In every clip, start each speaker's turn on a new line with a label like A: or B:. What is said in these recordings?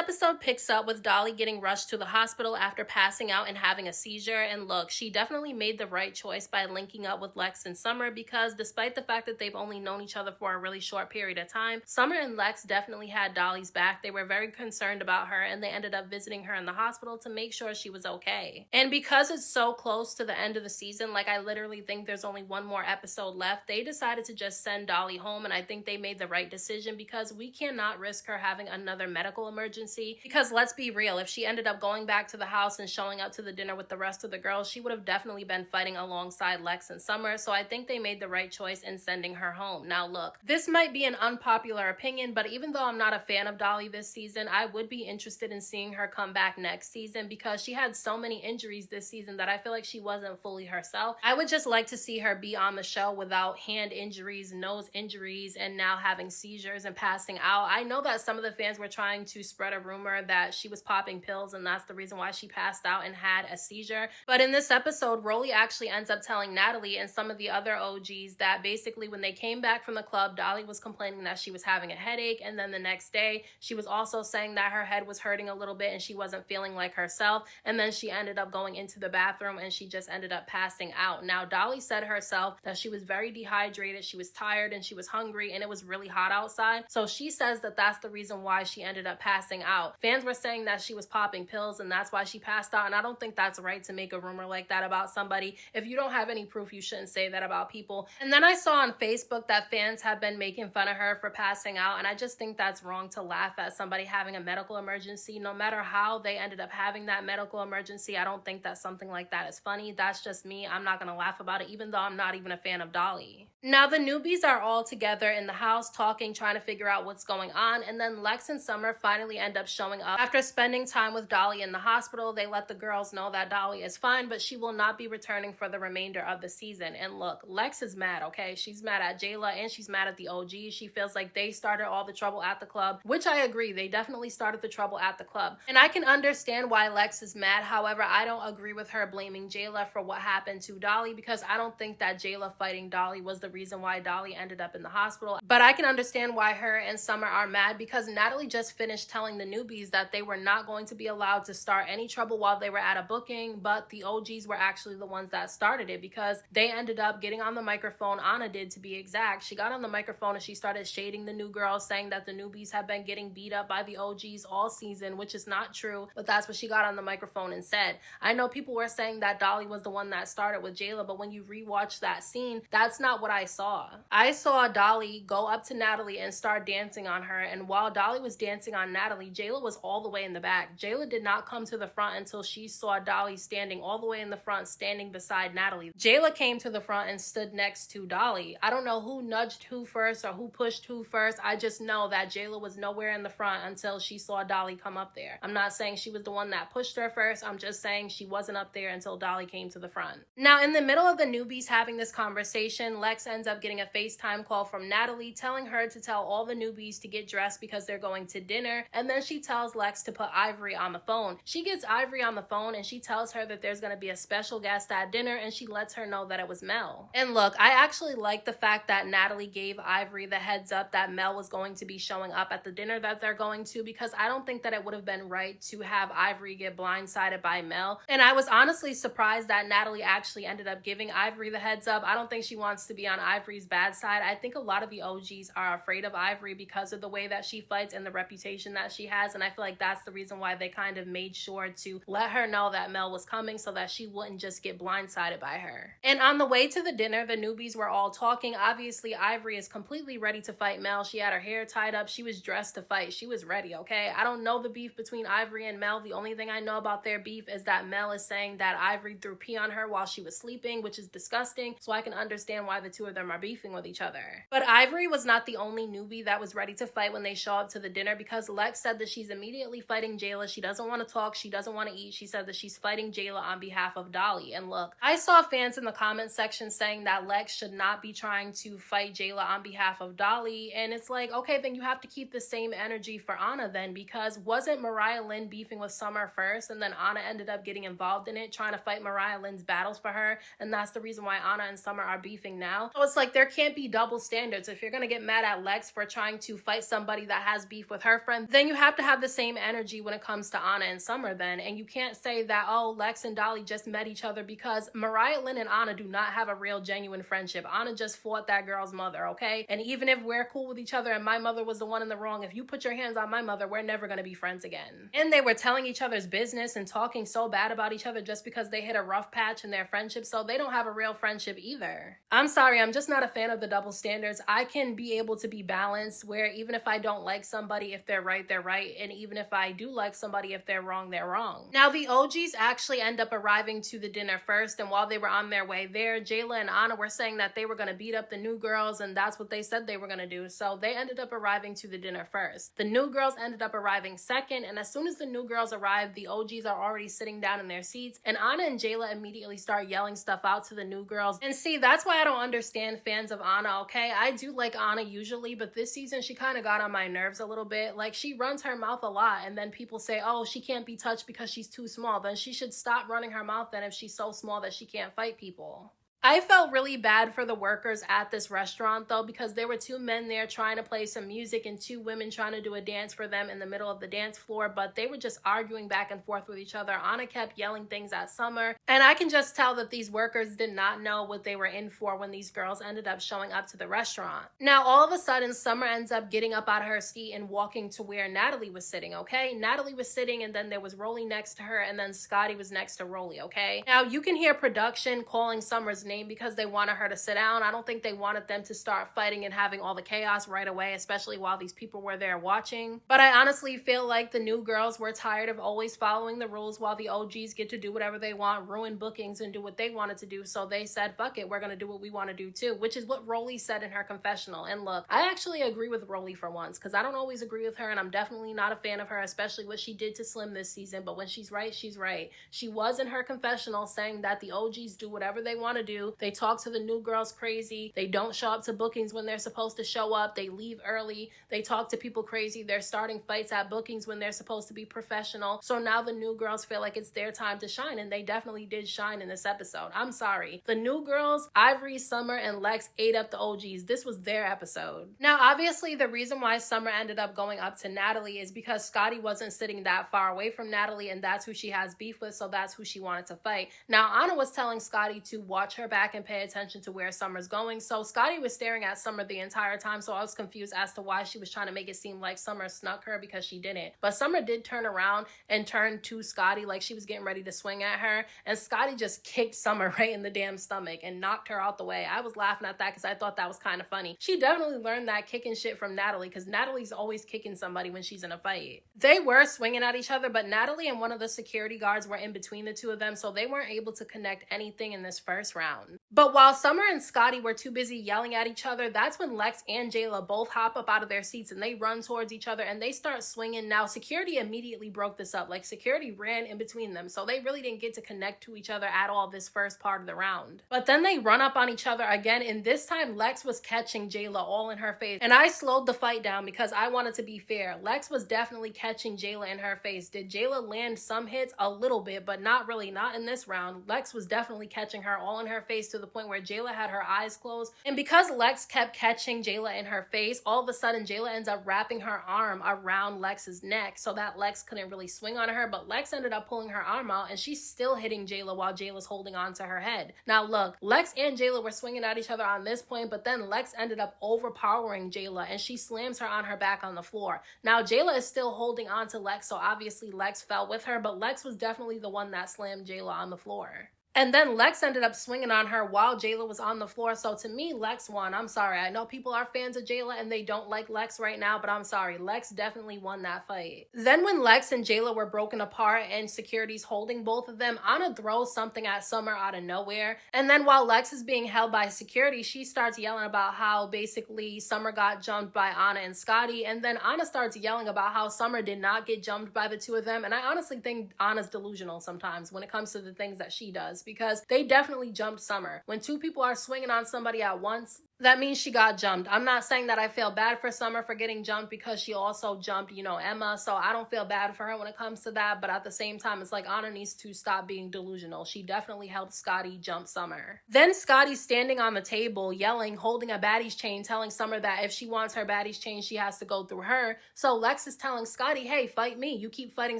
A: episode picks up with Dolly getting rushed to the hospital after passing out and having a seizure. And look, she definitely made the right choice by linking up with Lex and Summer because despite the fact that they've only known each other for a really short period of time, Summer and Lex definitely had Dolly's back. They were very concerned about her and they ended up visiting her in the hospital to make sure she was okay. And because it's so close to the end of the season, like I literally think there's only one more episode left, they decided to just send Dolly home. And I think they made the right decision because we cannot risk her having another medical emergency. Because let's be real, if she ended up going back to the house and showing up to the dinner with the rest of the girls, she would have definitely been fighting alongside Lex and Summer. So I think they made the right choice in sending her home. Now look, this might be an unpopular opinion, but even though I'm not a fan of Dolly this season, I would be interested in seeing her come back next season because she had so many injuries this season that I feel like she wasn't fully herself. I would just like to see her be on the show without hand injuries, nose injuries, and now having seizures and passing out. I know that some of the fans were trying to spread a rumor that she was popping pills and that's the reason why she passed out and had a seizure. But in this episode, Rolly actually ends up telling Natalie and some of the other OGs that basically when they came back from the club, Dolly was complaining that she was having a headache, and then the next day she was also saying that her head was hurting a little bit and she wasn't feeling like herself, and then she ended up going into the bathroom and she just ended up passing out. Now Dolly said herself that she was very dehydrated, she was tired and she was hungry and it was really hot outside, so she says that that's the reason why she ended up passing out. Fans were saying that she was popping pills and that's why she passed out, and I don't think that's right to make a rumor like that about somebody. If you don't have any proof, you shouldn't say that about people. And then I saw on Facebook that fans have been making fun of her for passing out, and I just think that's wrong to laugh at somebody having a medical emergency. No matter how they ended up having that medical emergency, I don't think that something like that is funny. That's just me. I'm not gonna laugh about it, even though I'm not even a fan of Dolly. Now the newbies are all together in the house talking, trying to figure out what's going on, and then Lex and Summer finally end up showing up. After spending time with Dolly in the hospital, they let the girls know that Dolly is fine, but she will not be returning for the remainder of the season. And look, Lex is mad, okay? She's mad at Jela and she's mad at the OGs. She feels like they started all the trouble at the club, which I agree. They definitely started the trouble at the club. And I can understand why Lex is mad. However, I don't agree with her blaming Jela for what happened to Dolly because I don't think that Jela fighting Dolly was the reason why Dolly ended up in the hospital. But I can understand why her and Summer are mad because Natalie just finished telling the newbies that they were not going to be allowed to start any trouble while they were at a booking, but the OGs were actually the ones that started it because they ended up getting on the microphone. Anna did, to be exact. She got on the microphone and she started shading the new girls, saying that the newbies have been getting beat up by the OGs all season, which is not true, but that's what she got on the microphone and said. I know people were saying that Dolly was the one that started with Jayla, but when you rewatch that scene, that's not what I saw. I saw Dolly go up to Natalie and start dancing on her, and while Dolly was dancing on Natalie, Jayla was all the way in the back. Jayla did not come to the front until she saw Dolly standing all the way in the front, standing beside Natalie. Jayla came to the front and stood next to Dolly. I don't know who nudged who first or who pushed who first. I just know that Jayla was nowhere in the front until she saw Dolly come up there. I'm not saying she was the one that pushed her first. I'm just saying she wasn't up there until Dolly came to the front. Now, in the middle of the newbies having this conversation, Lex ends up getting a FaceTime call from Natalie telling her to tell all the newbies to get dressed because they're going to dinner, and then she tells Lex to put Ivori on the phone. She gets Ivori on the phone and she tells her that there's going to be a special guest at dinner, and she lets her know that it was Mel. And look, I actually like the fact that Natalie gave Ivori the heads up that Mel was going to be showing up at the dinner that they're going to, because I don't think that it would have been right to have Ivori get blindsided by Mel. And I was honestly surprised that Natalie actually ended up giving Ivori the heads up. I don't think she wants to be on Ivori's bad side. I think a lot of the OGs are afraid of Ivori because of the way that she fights and the reputation that she has, and I feel like that's the reason why they kind of made sure to let her know that Mel was coming so that she wouldn't just get blindsided by her. And on the way to the dinner, the newbies were all talking. Obviously, Ivori is completely ready to fight Mel. She had her hair tied up. She was dressed to fight. She was ready, okay? I don't know the beef between Ivori and Mel. The only thing I know about their beef is that Mel is saying that Ivori threw pee on her while she was sleeping, which is disgusting, so I can understand why the two of them are beefing with each other. But Ivori was not the only newbie that was ready to fight when they show up to the dinner, because Lex said that she's immediately fighting Jayla. She doesn't want to talk. She doesn't want to eat. She said that she's fighting Jayla on behalf of Dolly. And look, I saw fans in the comment section saying that Lex should not be trying to fight Jayla on behalf of Dolly. And it's like, okay, then you have to keep the same energy for Anna then, because wasn't Mariah Lynn beefing with Summer first, and then Anna ended up getting involved in it, trying to fight Mariah Lynn's battles for her, and that's the reason why Anna and Summer are beefing now. So it's like there can't be double standards. If you're gonna get mad at Lex for trying to fight somebody that has beef with her friend, then you have to have the same energy when it comes to Anna and Summer then. And you can't say that, oh, Lex and Dolly just met each other, because Mariah Lynn and Anna do not have a real genuine friendship. Anna just fought that girl's mother, okay? And even if we're cool with each other and my mother was the one in the wrong, if you put your hands on my mother, we're never gonna be friends again. And they were telling each other's business and talking so bad about each other just because they hit a rough patch in their friendship, so they don't have a real friendship either. I'm sorry, I'm just not a fan of the double standards. I can be able to be balanced where even if I don't like somebody, if they're right, they're right. And even if I do like somebody, if they're wrong, they're wrong. Now, the OGs actually end up arriving to the dinner first, and while they were on their way there, Jela and Anna were saying that they were going to beat up the new girls, and that's what they said they were going to do. So they ended up arriving to the dinner first. The new girls ended up arriving second, and as soon as the new girls arrived, the OGs are already sitting down in their seats, and Anna and Jela immediately start yelling stuff out to the new girls. And see, that's why I don't understand fans of Anna, okay? I do like Anna usually, but this season she kind of got on my nerves a little bit. Like, she runs her mouth a lot, and then people say, oh, she can't be touched because she's too small. Then she should stop running her mouth then if she's so small that she can't fight people. I felt really bad for the workers at this restaurant though, because there were two men there trying to play some music and two women trying to do a dance for them in the middle of the dance floor, but they were just arguing back and forth with each other. Anna kept yelling things at Summer, and I can just tell that these workers did not know what they were in for when these girls ended up showing up to the restaurant. Now, all of a sudden, Summer ends up getting up out of her seat and walking to where Natalie was sitting, okay? Natalie was sitting, and then there was Rolly next to her, and then Scotty was next to Rolly, okay? Now, you can hear production calling Summer's name because they wanted her to sit down. I don't think they wanted them to start fighting and having all the chaos right away, especially while these people were there watching. But I honestly feel like the new girls were tired of always following the rules while the OGs get to do whatever they want, ruin bookings, and do what they wanted to do. So they said, fuck it, we're gonna do what we want to do too, which is what Rolly said in her confessional. And look, I actually agree with Rolly for once, because I don't always agree with her, and I'm definitely not a fan of her, especially what she did to Slim this season. But when she's right, she's right. She was in her confessional saying that the OGs do whatever they want to do. They talk to the new girls crazy. They don't show up to bookings when they're supposed to show up. They leave early. They talk to people crazy. They're starting fights at bookings when they're supposed to be professional. So now the new girls feel like it's their time to shine, and they definitely did shine in this episode. I'm sorry. The new girls, Ivori, Summer, and Lex ate up the OGs. This was their episode. Now, obviously, the reason why Summer ended up going up to Natalie is because Scotty wasn't sitting that far away from Natalie, and that's who she has beef with, so that's who she wanted to fight. Now, Anna was telling Scotty to watch her back and pay attention to where Summer's going, so Scotty was staring at Summer the entire time, so I was confused as to why she was trying to make it seem like Summer snuck her, because she didn't. But Summer did turn around and turn to Scotty like she was getting ready to swing at her, and Scotty just kicked Summer right in the damn stomach and knocked her out the way. I was laughing at that because I thought that was kind of funny. She definitely learned that kicking shit from Natalie, because Natalie's always kicking somebody when she's in a fight. They were swinging at each other, but Natalie and one of the security guards were in between the two of them, so they weren't able to connect anything in this first round. But while Summer and Scotty were too busy yelling at each other, that's when Lex and Jela both hop up out of their seats and they run towards each other and they start swinging. Now, security immediately broke this up. Like, security ran in between them, so they really didn't get to connect to each other at all this first part of the round. But then they run up on each other again, and this time Lex was catching Jela all in her face. And I slowed the fight down because I wanted to be fair. Lex was definitely catching Jela in her face. Did Jela land some hits? A little bit, but not really, not in this round. Lex was definitely catching her all in her face to the point where Jela had her eyes closed. And because Lex kept catching Jela in her face, all of a sudden Jela ends up wrapping her arm around Lex's neck so that Lex couldn't really swing on her, but Lex ended up pulling her arm out and she's still hitting Jela while Jela's holding on to her head. Now look, Lex and Jela were swinging at each other on this point, but then Lex ended up overpowering Jela and she slams her on her back on the floor. Now Jela is still holding on to Lex, so obviously Lex fell with her, but Lex was definitely the one that slammed Jela on the floor. And then Lex ended up swinging on her while Jela was on the floor. So to me, Lex won. I'm sorry. I know people are fans of Jela and they don't like Lex right now, but I'm sorry. Lex definitely won that fight. Then when Lex and Jela were broken apart and security's holding both of them, Anna throws something at Summer out of nowhere. And then while Lex is being held by security, she starts yelling about how basically Summer got jumped by Anna and Scotty. And then Anna starts yelling about how Summer did not get jumped by the two of them. And I honestly think Anna's delusional sometimes when it comes to the things that she does, because they definitely jumped Summer. When two people are swinging on somebody at once, That means she got jumped. I'm not saying that I feel bad for Summer for getting jumped because she also jumped, Emma. So I don't feel bad for her when it comes to that. But at the same time, it's like Anna needs to stop being delusional. She definitely helped Scotty jump Summer. Then Scotty's standing on the table, yelling, holding a Baddies chain, telling Summer that if she wants her Baddies chain, she has to go through her. So Lex is telling Scotty, hey, fight me. You keep fighting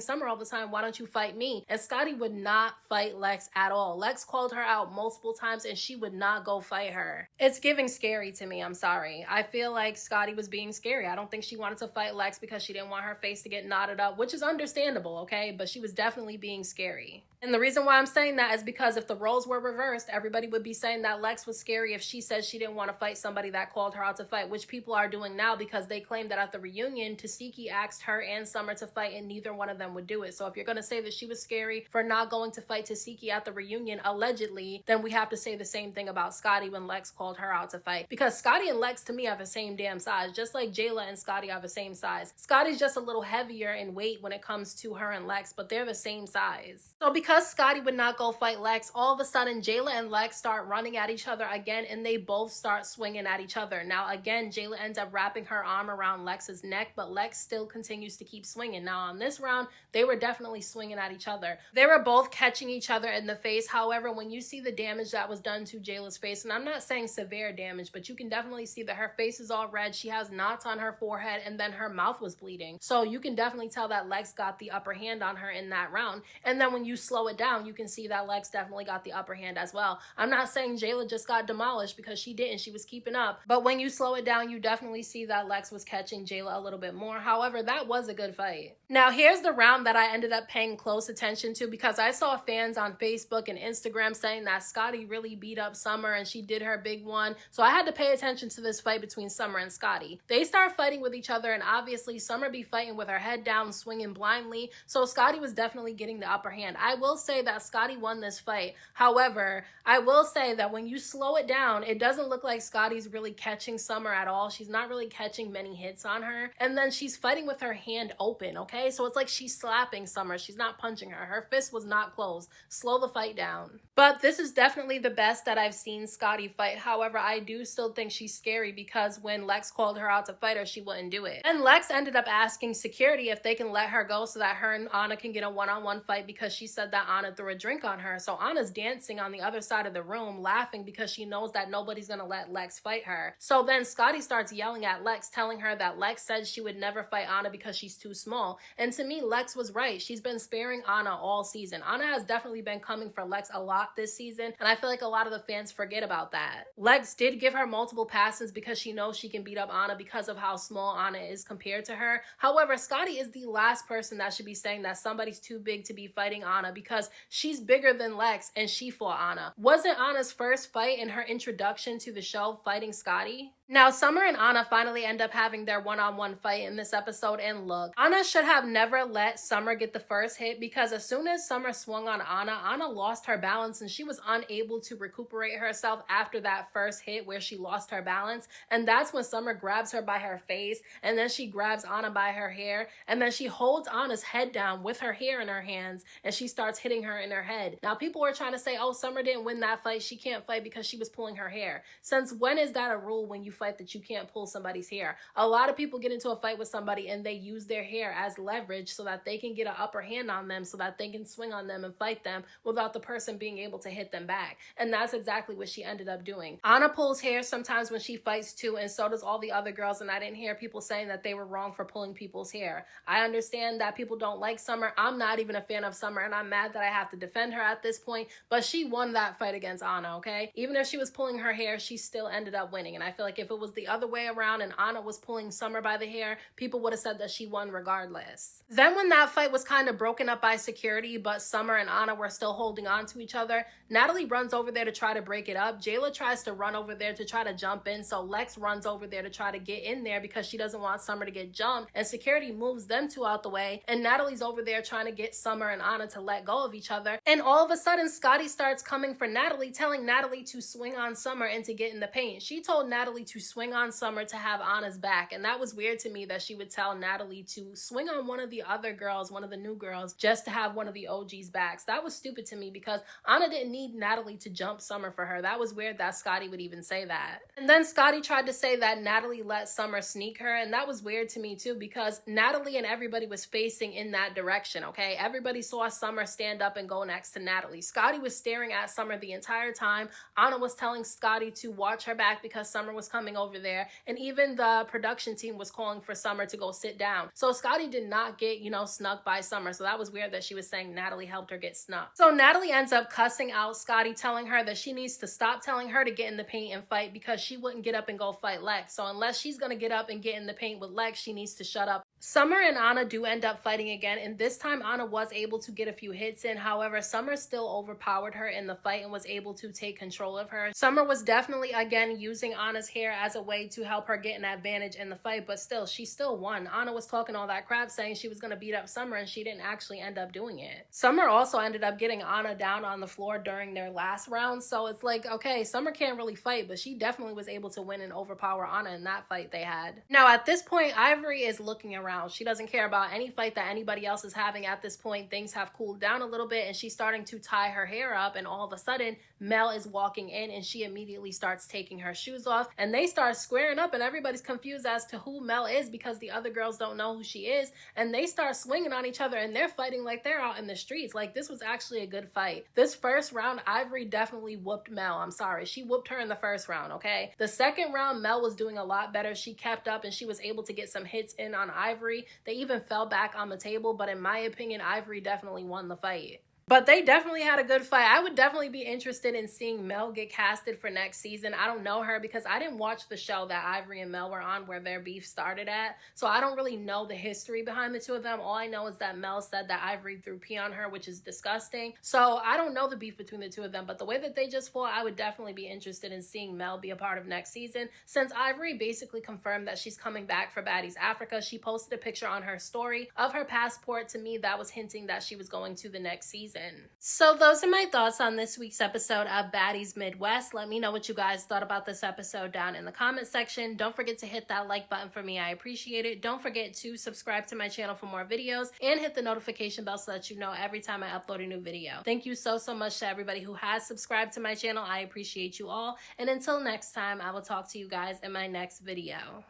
A: Summer all the time. Why don't you fight me? And Scotty would not fight Lex at all. Lex called her out multiple times and she would not go fight her. It's giving scary to me. I'm sorry. I feel like Scotty was being scary. I don't think she wanted to fight Lex because she didn't want her face to get knotted up, which is understandable, okay? But she was definitely being scary. And the reason why I'm saying that is because if the roles were reversed, everybody would be saying that Lex was scary if she said she didn't want to fight somebody that called her out to fight, which people are doing now because they claim that at the reunion, Tasiki asked her and Summer to fight and neither one of them would do it. So if you're going to say that she was scary for not going to fight Tasiki at the reunion, allegedly, then we have to say the same thing about Scotty when Lex called her out to fight. Because Scotty and Lex, to me, are the same damn size, just like Jela and Scotty are the same size. Scotty's just a little heavier in weight when it comes to her and Lex, but they're the same size. So because Scotty would not go fight Lex, all of a sudden Jela and Lex start running at each other again, and they both start swinging at each other. Now again, Jela ends up wrapping her arm around Lex's neck, but Lex still continues to keep swinging. Now on this round, they were definitely swinging at each other. They were both catching each other in the face. However, when you see the damage that was done to Jela's face, and I'm not saying severe damage, but you can definitely see that her face is all red. She has knots on her forehead, and then her mouth was bleeding. So you can definitely tell that Lex got the upper hand on her in that round. And then when you slow it down, you can see that Lex definitely got the upper hand as well. I'm not saying Jela just got demolished because she didn't. She was keeping up. But when you slow it down, you definitely see that Lex was catching Jela a little bit more. However, that was a good fight. Now, here's the round that I ended up paying close attention to because I saw fans on Facebook and Instagram saying that Scotty really beat up Summer and she did her big one. So I had to pay attention to this fight between Summer and Scotty. They start fighting with each other, and obviously Summer be fighting with her head down, swinging blindly. So Scotty was definitely getting the upper hand. I will say that Scotty won this fight. However, I will say that when you slow it down, it doesn't look like Scotty's really catching Summer at all. She's not really catching many hits on her. And then she's fighting with her hand open, okay? So it's like she's slapping Summer. She's not punching her. Her fist was not closed. Slow the fight down. But this is definitely the best that I've seen Scotty fight. However, I do still think she's scary because when Lex called her out to fight her, she wouldn't do it. And Lex ended up asking security if they can let her go so that her and Anna can get a one-on-one fight because she said that Anna threw a drink on her. So Anna's dancing on the other side of the room laughing because she knows that nobody's gonna let Lex fight her. So then Scotty starts yelling at Lex, telling her that Lex said she would never fight Anna because she's too small. And to me, Lex was right. She's been sparing Anna all season. Anna has definitely been coming for Lex a lot this season, and I feel like a lot of the fans forget about that. Lex did give her multiple passes because she knows she can beat up Anna because of how small Anna is compared to her. However, Scotty is the last person that should be saying that somebody's too big to be fighting Anna because she's bigger than Lex and she fought Anna. Wasn't Anna's first fight in her introduction to the show fighting Scotty? Now, Summer and Anna finally end up having their one-on-one fight in this episode, and look, Anna should have never let Summer get the first hit because as soon as Summer swung on Anna, Anna lost her balance and she was unable to recuperate herself after that first hit where she lost her balance. And that's when Summer grabs her by her face, and then she grabs Anna by her hair, and then she holds Anna's head down with her hair in her hands, and she starts hitting her in her head. Now, people were trying to say, oh, Summer didn't win that fight. She can't fight because she was pulling her hair. Since when is that a rule when you fight that you can't pull somebody's hair? A lot of people get into a fight with somebody and they use their hair as leverage so that they can get an upper hand on them so that they can swing on them and fight them without the person being able to hit them back. And that's exactly what she ended up doing. Anna pulls hair sometimes when she fights too, and so does all the other girls, and I didn't hear people saying that they were wrong for pulling people's hair. I understand that people don't like Summer. I'm not even a fan of Summer, and I'm mad that I have to defend her at this point, but she won that fight against Anna, okay? Even if she was pulling her hair, she still ended up winning, and I feel like if it was the other way around and Anna was pulling Summer by the hair, people would have said that she won regardless. Then when that fight was kind of broken up by security, but Summer and Anna were still holding on to each other, Natalie runs over there to try to break it up. Jela tries to run over there to try to jump in, so Lex runs over there to try to get in there because she doesn't want Summer to get jumped, and security moves them two out the way, and Natalie's over there trying to get Summer and Anna to let go of each other, and all of a sudden Scotty starts coming for Natalie, telling Natalie to swing on Summer and to get in the paint. She told Natalie to to swing on Summer to have Anna's back. And that was weird to me that she would tell Natalie to swing on one of the other girls, one of the new girls, just to have one of the OG's backs. That was stupid to me because Anna didn't need Natalie to jump Summer for her. That was weird that Scotty would even say that. And then Scotty tried to say that Natalie let Summer sneak her, and that was weird to me too because Natalie and everybody was facing in that direction, okay? Everybody saw Summer stand up and go next to Natalie. Scotty was staring at Summer the entire time. Anna was telling Scotty to watch her back because Summer was coming over there, and even the production team was calling for Summer to go sit down. So Scotty did not get, snuck by Summer, so that was weird that she was saying Natalie helped her get snuck. So Natalie ends up cussing out Scotty, telling her that she needs to stop telling her to get in the paint and fight because she wouldn't get up and go fight Lex. So unless she's gonna get up and get in the paint with Lex, she needs to shut up. Summer and Anna do end up fighting again, and this time Anna was able to get a few hits in. However, Summer still overpowered her in the fight and was able to take control of her. Summer was definitely, again, using Anna's hair as a way to help her get an advantage in the fight, but still, she still won. Anna was talking all that crap saying she was going to beat up Summer, and she didn't actually end up doing it. Summer also ended up getting Anna down on the floor during their last round, so it's like, okay, Summer can't really fight, but she definitely was able to win and overpower Anna in that fight they had. Now, at this point, Ivori is looking around. She doesn't care about any fight that anybody else is having at this point. Things have cooled down a little bit, and she's starting to tie her hair up, and all of a sudden, Mel is walking in, and she immediately starts taking her shoes off, and they start squaring up, and everybody's confused as to who Mel is because the other girls don't know who she is, and they start swinging on each other, and they're fighting like they're out in the streets. Like, this was actually a good fight. This first round, Ivori definitely whooped Mel. I'm sorry. She whooped her in the first round, okay? The second round, Mel was doing a lot better. She kept up, and she was able to get some hits in on Ivori. They even fell back on the table, but in my opinion, Ivori definitely won the fight. But they definitely had a good fight. I would definitely be interested in seeing Mel get casted for next season. I don't know her because I didn't watch the show that Ivori and Mel were on where their beef started at. So I don't really know the history behind the two of them. All I know is that Mel said that Ivori threw pee on her, which is disgusting. So I don't know the beef between the two of them. But the way that they just fought, I would definitely be interested in seeing Mel be a part of next season. Since Ivori basically confirmed that she's coming back for Baddies Africa, she posted a picture on her story of her passport. To me, that was hinting that she was going to the next season. So those are my thoughts on this week's episode of Baddies Mdiwest. Let me know what you guys thought about this episode down in the comment section. Don't forget to hit that like button for me. I appreciate it. Don't forget to subscribe to my channel for more videos and hit the notification bell so that you know every time I upload a new video. Thank you so much to everybody who has subscribed to my channel. I appreciate you all. And until next time, I will talk to you guys in my next video.